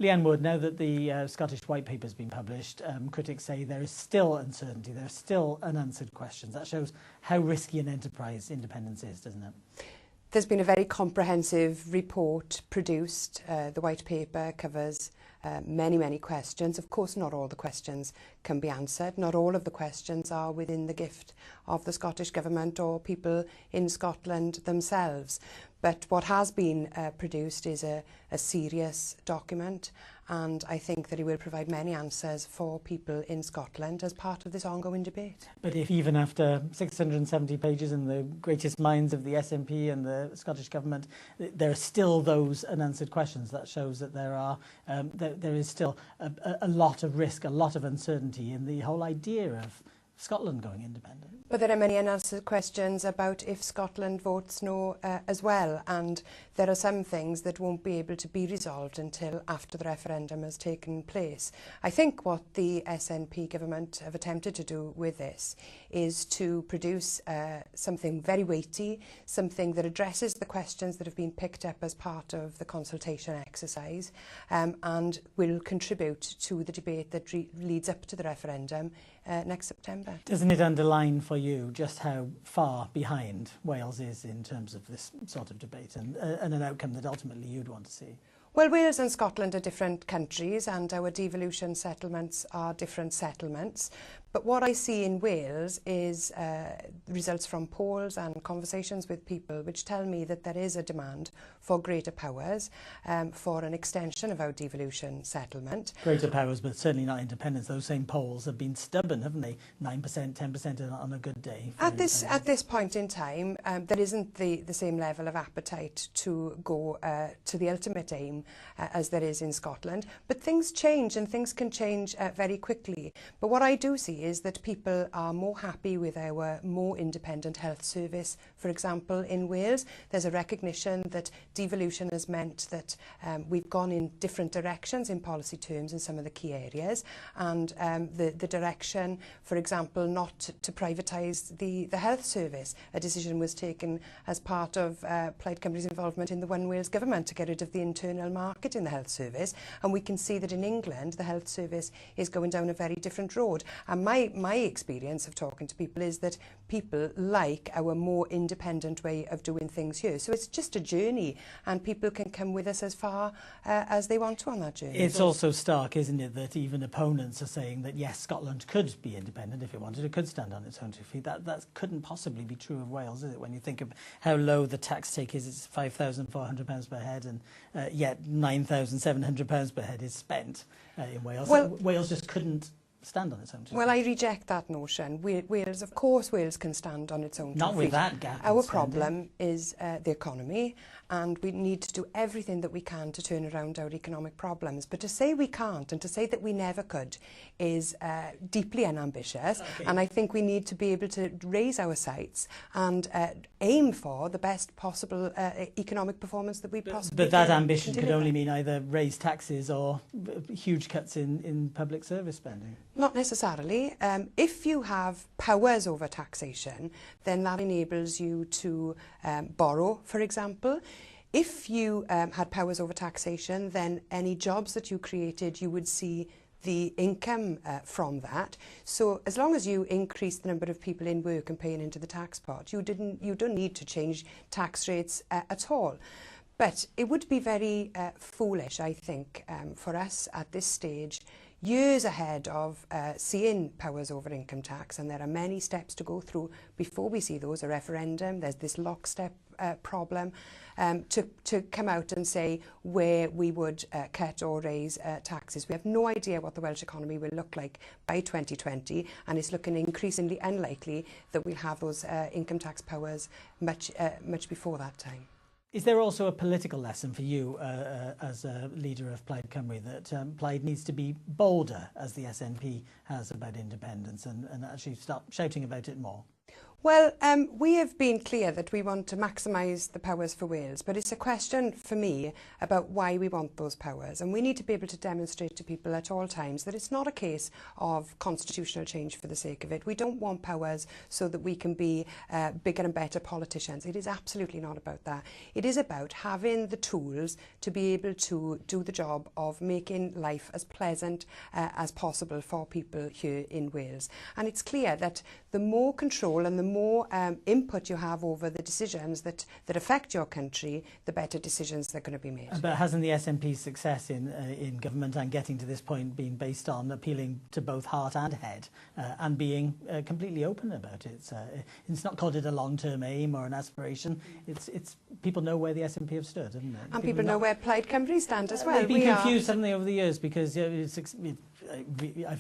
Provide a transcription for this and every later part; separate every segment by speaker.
Speaker 1: Leanne Wood, now that the Scottish White Paper has been published, critics say there is still uncertainty, there are still unanswered questions. That shows how risky an enterprise independence is, doesn't it?
Speaker 2: There's been a very comprehensive report produced. The White Paper covers many questions. Of course, not all the questions can be answered. Not all of the questions are within the gift of the Scottish Government or people in Scotland themselves. But what has been produced is a serious document, and I think that it will provide many answers for people in Scotland as part of this ongoing debate.
Speaker 1: But if even after 670 pages in the greatest minds of the SNP and the Scottish Government, there are still those unanswered questions, that shows that there is still a lot of risk, a lot of uncertainty in the whole idea of Scotland going independent.
Speaker 2: But there are many unanswered questions about if Scotland votes no as well, and there are some things that won't be able to be resolved until after the referendum has taken place. I think what the SNP government have attempted to do with this is to produce something very weighty, something that addresses the questions that have been picked up as part of the consultation exercise, and will contribute to the debate that leads up to the referendum next September.
Speaker 1: Doesn't it underline for you just how far behind Wales is in terms of this sort of debate and an outcome that ultimately you'd want to see?
Speaker 2: Well, Wales and Scotland are different countries, and our devolution settlements are different settlements. But what I see in Wales is results from polls and conversations with people which tell me that there is a demand for greater powers, for an extension of our devolution settlement.
Speaker 1: Greater powers, but certainly not independence. Those same polls have been stubborn, haven't they? 9%, 10% on a good day.
Speaker 2: At this point in time, there isn't the same level of appetite to go to the ultimate aim as there is in Scotland. But things change, and things can change very quickly. But what I do see is that people are more happy with our more independent health service. For example, in Wales, there's a recognition that devolution has meant that we've gone in different directions in policy terms in some of the key areas, and the direction, for example, not to privatise the health service. A decision was taken as part of Plaid Cymru's involvement in the One Wales government to get rid of the internal market in the health service, and we can see that in England the health service is going down a very different road. And my experience of talking to people is that people like our more independent way of doing things here. So it's just a journey, and people can come with us as far as they want to on that journey.
Speaker 1: It's also stark, isn't it, that even opponents are saying that yes, Scotland could be independent if it wanted, it could stand on its own two feet. That couldn't possibly be true of Wales, is it? When you think of how low the tax take is, it's £5,400 per head, and yet £9,700 per head is spent in Wales.
Speaker 2: Well,
Speaker 1: so Wales just couldn't stand on its own two feet.
Speaker 2: Well, I reject that notion. Wales, of course, Wales can stand on its own two feet.
Speaker 1: Not with that gap.
Speaker 2: Our problem is the economy, and we need to do everything that we can to turn around our economic problems. But to say we can't and to say that we never could is deeply unambitious. Okay. And I think we need to be able to raise our sights and aim for the best possible economic performance that we possibly can.
Speaker 1: But that ambition could only mean either raise taxes or huge cuts in public service spending.
Speaker 2: Not necessarily. If you have powers over taxation, then that enables you to borrow, for example. If you had powers over taxation, then any jobs that you created, you would see the income from that. So as long as you increase the number of people in work and paying into the tax pot, you don't need to change tax rates at all. But it would be very foolish, I think, for us at this stage, years ahead of seeing powers over income tax, and there are many steps to go through before we see those, a referendum, there's this lockstep problem, to come out and say where we would cut or raise taxes. We have no idea what the Welsh economy will look like by 2020, and it's looking increasingly unlikely that we'll have those income tax powers much before that time.
Speaker 1: Is there also a political lesson for you as a leader of Plaid Cymru that Plaid needs to be bolder, as the SNP has, about independence and actually start shouting about it more?
Speaker 2: Well, we have been clear that we want to maximise the powers for Wales, but it's a question for me about why we want those powers. And we need to be able to demonstrate to people at all times that it's not a case of constitutional change for the sake of it. We don't want powers so that we can be bigger and better politicians. It is absolutely not about that. It is about having the tools to be able to do the job of making life as pleasant as possible for people here in Wales. And it's clear that the more control and the more input you have over the decisions that affect your country, the better decisions that are going to be made.
Speaker 1: But hasn't the SNP's success in government and getting to this point been based on appealing to both heart and head and being completely open about it? It's not called it a long-term aim or an aspiration. It's people know where the SNP have stood, isn't it?
Speaker 2: And people know where Plaid Cymru stand as well.
Speaker 1: They've been confused, haven't they, over the years, because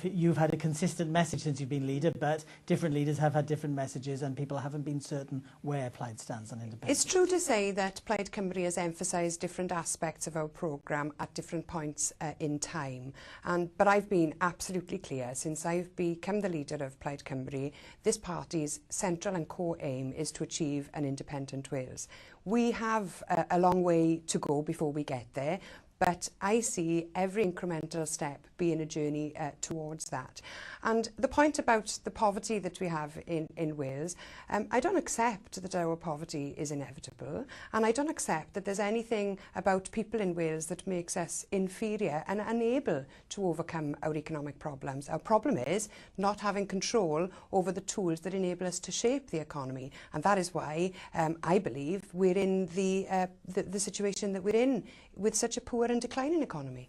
Speaker 1: you've had a consistent message since you've been leader, but different leaders have had different messages and people haven't been certain where Plaid stands on independence.
Speaker 2: It's true to say that Plaid Cymru has emphasised different aspects of our programme at different points in time. But I've been absolutely clear since I've become the leader of Plaid Cymru, this party's central and core aim is to achieve an independent Wales. We have a long way to go before we get there, but I see every incremental step being a journey towards that. And the point about the poverty that we have in Wales, I don't accept that our poverty is inevitable, and I don't accept that there's anything about people in Wales that makes us inferior and unable to overcome our economic problems. Our problem is not having control over the tools that enable us to shape the economy, and that is why I believe we're in the situation that we're in with such a poor and declining economy.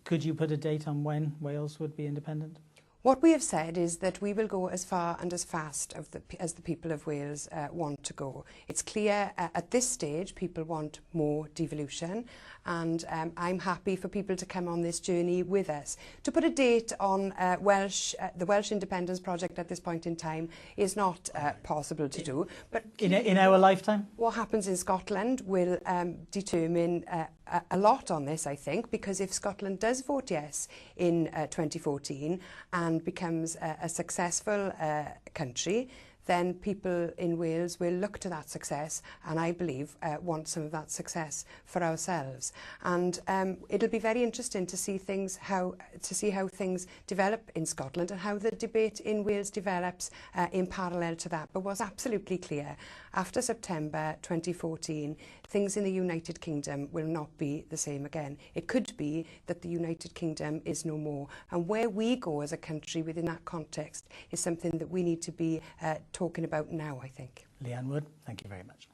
Speaker 1: Could you put a date on when Wales would be independent?
Speaker 2: What we have said is that we will go as far and as fast as the people of Wales want to go. It's clear at this stage people want more devolution, and I'm happy for people to come on this journey with us. To put a date on the Welsh Independence Project at this point in time is not possible to do. But
Speaker 1: in our lifetime?
Speaker 2: What happens in Scotland will determine a lot on this, I think, because if Scotland does vote yes in 2014 and becomes a successful country, then people in Wales will look to that success and I believe want some of that success for ourselves. And it'll be very interesting to see how things develop in Scotland and how the debate in Wales develops in parallel to that. But what's absolutely clear, after September 2014, things in the United Kingdom will not be the same again. It could be that the United Kingdom is no more. And where we go as a country within that context is something that we need to be talking about now, I think.
Speaker 1: Leanne Wood, thank you very much.